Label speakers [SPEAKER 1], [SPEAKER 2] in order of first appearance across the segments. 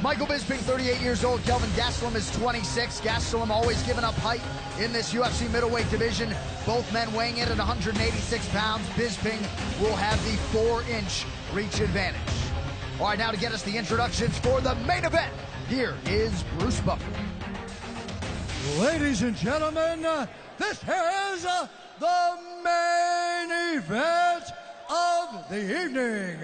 [SPEAKER 1] Michael Bisping, 38 years old. Kelvin Gastulum is 26. Gastulum always giving up height in this UFC middleweight division. Both men weighing in at 186 pounds. Bisping will have the 4-inch reach advantage. All right, now to get us the introductions for the main event, here is Bruce Buffer.
[SPEAKER 2] Ladies and gentlemen, this is the main event of the evening.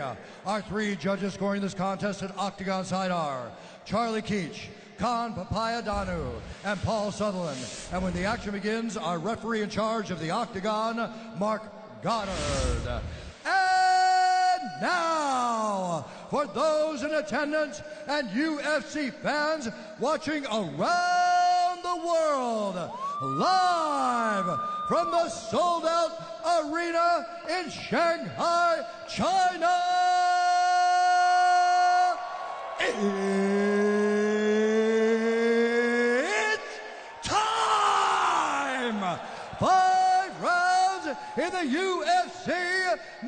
[SPEAKER 2] Our three judges scoring this contest at Octagon side are Charlie Keach, Khan Papayadanu, and Paul Sutherland. And when the action begins, our referee in charge of the Octagon, Mark Goddard. And now, for those in attendance and UFC fans watching around the world, live from the sold-out arena in Shanghai, China, it's time! 5 rounds in the UFC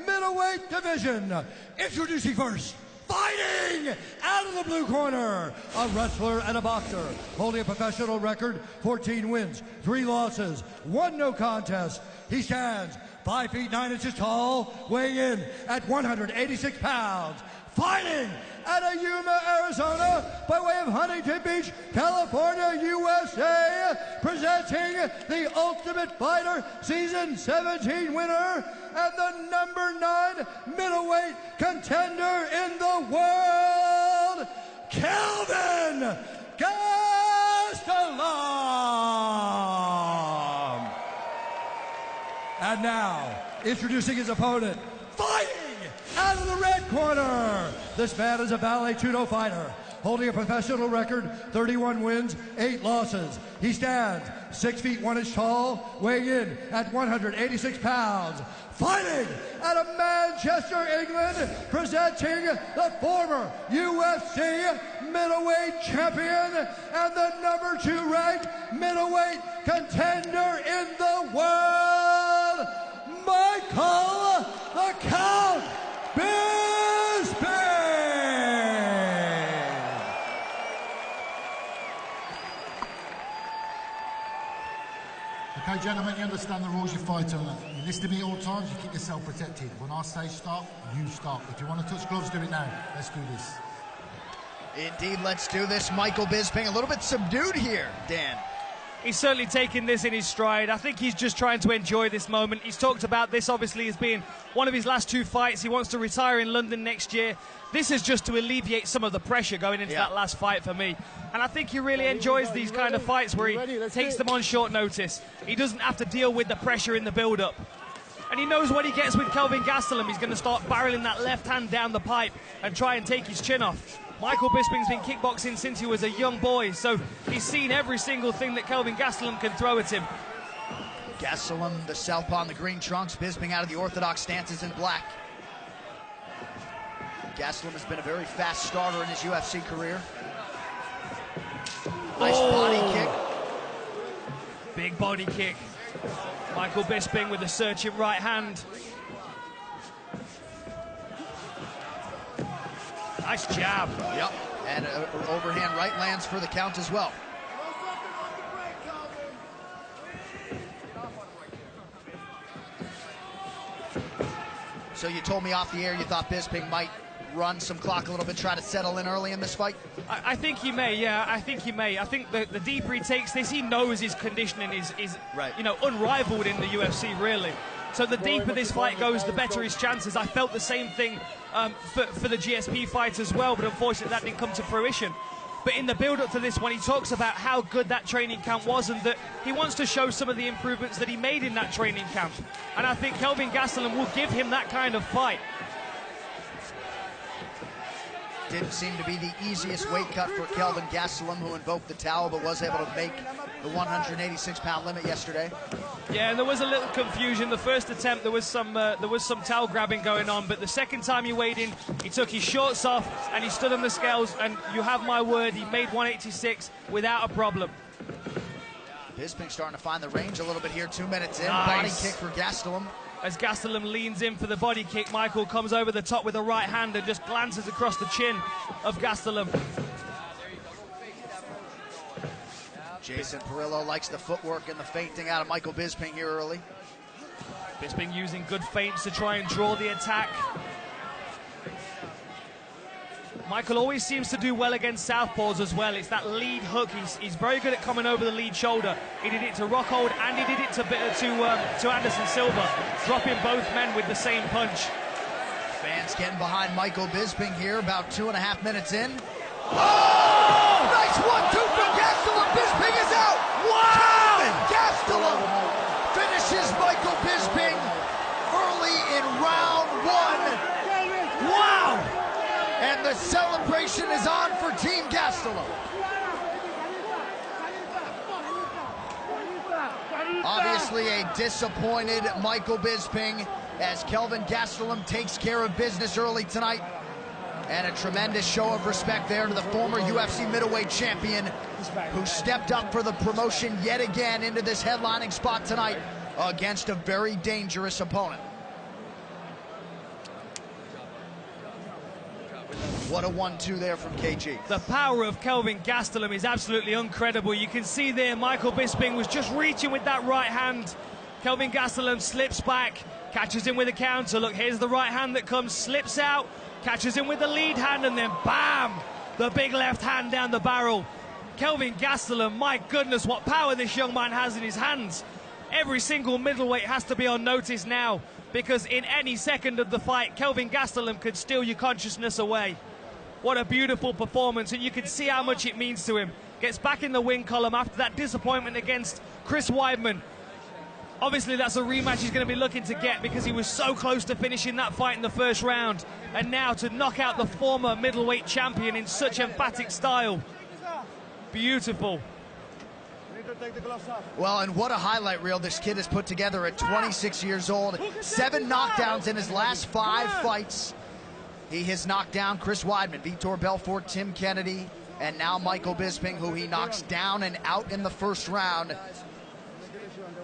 [SPEAKER 2] middleweight division. Introducing first, fighting out of the blue corner, a wrestler and a boxer, holding a professional record, 14 wins, 3 losses, 1 no contest. He stands 5 feet 9 inches tall, weighing in at 186 pounds. Fighting out of Yuma, Arizona, by way of Huntington Beach, California, USA, presenting the Ultimate Fighter Season 17 winner and the number 9 middleweight contender in the world, Kelvin Gastulum. And now, introducing his opponent, fighting out of the red corner. This man is a Vale Tudo fighter, holding a professional record, 31 wins, 8 losses. He stands 6 feet 1 inch tall, weighing in at 186 pounds. Fighting out of Manchester, England, presenting the former UFC middleweight champion and the number 2 ranked middleweight contender in the world, Michael the Count Bisping!
[SPEAKER 3] Okay, gentlemen, you understand the rules. You fight on that. You listen to me all times. You keep yourself protected. When I say stop, you stop. If you want to touch gloves, do it now. Let's do this.
[SPEAKER 1] Indeed, let's do this. Michael Bisping, a little bit subdued here, Dan.
[SPEAKER 4] He's certainly taking this in his stride. I think he's just trying to enjoy this moment. He's talked about this, obviously, as being one of his last 2 fights. He wants to retire in London next year. This is just to alleviate some of the pressure going into that last fight for me. And I think he really enjoys these kind of fights where he takes them on short notice. He doesn't have to deal with the pressure in the build-up. And he knows when he gets with Kelvin Gastelum, he's going to start barreling that left hand down the pipe and try and take his chin off. Michael Bisping's been kickboxing since he was a young boy, so he's seen every single thing that Kelvin Gastelum can throw at him.
[SPEAKER 1] Gastulum, the southpaw in the green trunks, Bisping out of the orthodox stances in black. Gastulum has been a very fast starter in his UFC career. Nice body kick.
[SPEAKER 4] Big body kick. Michael Bisping with a searching right hand. Nice jab.
[SPEAKER 1] Yep, and an overhand right lands for the count as well. So you told me off the air you thought Bisping might run some clock a little bit, try to settle in early in this fight?
[SPEAKER 4] I think he may, yeah, I think he may. I think the deeper he takes this, he knows his conditioning is
[SPEAKER 1] right,
[SPEAKER 4] you know, unrivaled in the UFC, really. So the deeper this fight goes, the better his chances. I felt the same thing for the GSP fight as well, but unfortunately that didn't come to fruition. But in the build-up to this one, he talks about how good that training camp was and that he wants to show some of the improvements that he made in that training camp. And I think Kelvin Gastelum will give him that kind of fight.
[SPEAKER 1] Didn't seem to be the easiest weight cut for Kelvin Gastelum, who invoked the towel but was able to make the 186-pound limit yesterday.
[SPEAKER 4] Yeah, and there was a little confusion. The first attempt, there was some towel grabbing going on, but the second time he weighed in, he took his shorts off and he stood on the scales, and you have my word, he made 186 without a problem.
[SPEAKER 1] Bisping starting to find the range a little bit here, 2 minutes in.
[SPEAKER 4] Nice.
[SPEAKER 1] Body kick for Gastelum.
[SPEAKER 4] As Gastelum leans in for the body kick, Michael comes over the top with a right hand and just glances across the chin of Gastelum.
[SPEAKER 1] Jason Perillo likes the footwork and the feinting out of Michael Bisping here early.
[SPEAKER 4] Bisping using good feints to try and draw the attack. Michael always seems to do well against southpaws as well. It's that lead hook. He's very good at coming over the lead shoulder. He did it to Rockhold and he did it to Anderson Silva, dropping both men with the same punch.
[SPEAKER 1] Fans getting behind Michael Bisping here, about 2.5 minutes in. Oh! Nice 1-2 from Gastelum. Bisping is out.
[SPEAKER 4] Wow!
[SPEAKER 1] Kelvin Gastelum finishes Michael Bisping early in round 1.
[SPEAKER 4] Wow!
[SPEAKER 1] And the celebration is on for Team Gastelum. Obviously a disappointed Michael Bisping as Kelvin Gastelum takes care of business early tonight. And a tremendous show of respect there to the former UFC middleweight champion who stepped up for the promotion yet again into this headlining spot tonight against a very dangerous opponent. What a 1-2 there from KG.
[SPEAKER 4] The power of Kelvin Gastelum is absolutely incredible. You can see there Michael Bisping was just reaching with that right hand. Kelvin Gastelum slips back, catches him with a counter. Look, here's the right hand that comes, slips out, catches him with the lead hand, and then bam! The big left hand down the barrel. Kelvin Gastelum, my goodness, what power this young man has in his hands. Every single middleweight has to be on notice now, because in any second of the fight, Kelvin Gastelum could steal your consciousness away. What a beautiful performance, and you can see how much it means to him. Gets back in the win column after that disappointment against Chris Weidman. Obviously, that's a rematch he's going to be looking to get because he was so close to finishing that fight in the first round. And now to knock out the former middleweight champion in such emphatic style. Beautiful.
[SPEAKER 1] Well, and what a highlight reel this kid has put together at 26 years old. 7 knockdowns in his last 5 fights. He has knocked down Chris Weidman, Vitor Belfort, Tim Kennedy, and now Michael Bisping, who he knocks down and out in the first round.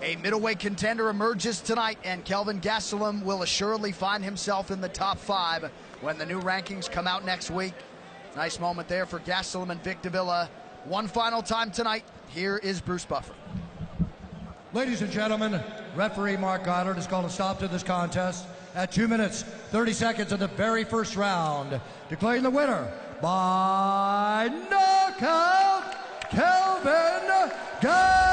[SPEAKER 1] A middleweight contender emerges tonight, and Kelvin Gastelum will assuredly find himself in the top 5 when the new rankings come out next week. Nice moment there for Gastelum and Vic Davila. One final time tonight, here is Bruce Buffer.
[SPEAKER 2] Ladies and gentlemen, referee Mark Goddard has called a stop to this contest at 2 minutes, 30 seconds of the very first round, declaring the winner by knockout, Kelvin Gastelum.